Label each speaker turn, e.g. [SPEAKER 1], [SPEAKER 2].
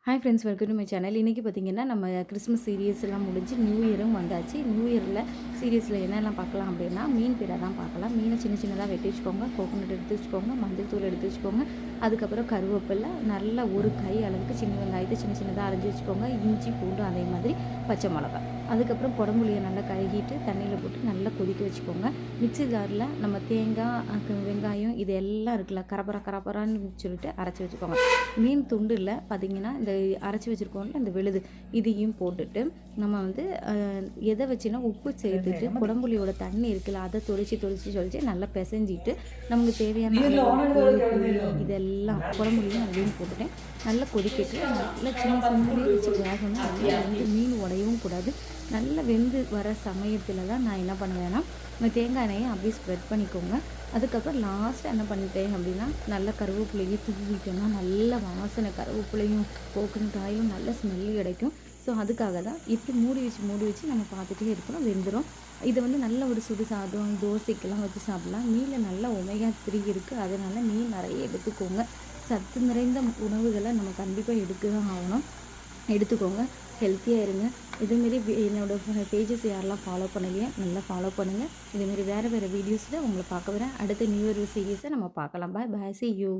[SPEAKER 1] Hi friends, welcome to my channel. இன்றைக்கி பார்த்திங்கன்னா நம்ம கிறிஸ்மஸ் சீரியஸ் எல்லாம் முடிஞ்சு நியூ இயரும் வந்தாச்சு. நியூ இயரில் சீரியஸில் என்னெல்லாம் பார்க்கலாம் அப்படின்னா, மீன் பிறை தான் பார்க்கலாம். மீனை சின்ன சின்னதாக வெட்டி வச்சுக்கோங்க, கோகோனட் எடுத்து வச்சுக்கோங்க, மஞ்சள் தூள் எடுத்து வச்சுக்கோங்க, அதுக்கப்புறம் கருவேப்பிலை, நல்ல ஒரு கை அளவுக்கு சின்ன வெங்காயத்தை சின்ன சின்னதாக அரைஞ்சி வச்சுக்கோங்க, இஞ்சி பூண்டு அதே மாதிரி பச்சை மிளகா, அதுக்கப்புறம் குடம்புளியை நல்லா கழுகிட்டு தண்ணியில் போட்டு நல்லா கொதிக்க வச்சுக்கோங்க. மிக்ஸி ஜாரில் நம்ம தேங்காய், வெங்காயம் இது எல்லாம் இருக்குல்ல, கரப்பரான்னு சொல்லிட்டு அரைச்சி வச்சுக்கோங்க. மீன் துண்டில் பார்த்திங்கன்னா இந்த அரைச்சி வச்சுருக்கோம்ல இந்த விழுது இதையும் போட்டுட்டு நம்ம வந்து எதை வச்சுன்னா உப்பு சேர்த்துட்டு குடம்புளியோட தண்ணி இருக்குல்ல அதை தொளிச்சு நல்லா பிசைஞ்சிட்டு நமக்கு தேவையான இதெல்லாம் குடம்புளியும் அதையும் போட்டுட்டேன். நல்லா கொதிக்கிட்டு நல்லா சின்ன சின்னலேயே வச்சு வேகணும். நல்லா வந்து மீன் உடையவும் கூடாது. நல்லா வெந்து வர சமயத்தில் தான் நான் என்ன பண்ணுவேன்னா தேங்காய் எண்ணெயை அப்படியே ஸ்ப்ரெட் பண்ணிக்கோங்க. அதுக்கப்புறம் லாஸ்ட்டாக என்ன பண்ணிட்டேன் அப்படின்னா நல்ல கருவேப்பிலையும் தூவிட்டோம்னா நல்ல வாசனை, கருவேப்பிலையும் கோகனட் ஆயிலும் நல்ல ஸ்மெல்லு கிடைக்கும். ஸோ அதுக்காக தான் இப்படி மூடி வச்சு நம்ம பார்த்துட்டே இருக்கணும், வெந்துடும். இதை வந்து நல்ல ஒரு சுடு சாதம், தோசைக்கெல்லாம் வச்சு சாப்பிட்லாம். மீனில் நல்ல ஒமேகா 3 இருக்குது, அதனால் மீன் நிறைய எடுத்துக்கோங்க. சத்து நிறைந்த உணவுகளை நம்ம கண்டிப்பாக எடுக்க தான் ஆகணும். எடுத்துக்கோங்க, ஹெல்த்தியாக இருங்க. இதேமாரி என்னோடய பேஜஸ் யாரெல்லாம் ஃபாலோ பண்ணலையோ நல்லா ஃபாலோ பண்ணுங்கள். இதேமாரி வேறு வீடியோஸில் உங்களை பார்க்க வரேன். அடுத்த நியூ இயர் சீரியஸை நம்ம பார்க்கலாம். பாய் பாய், see you.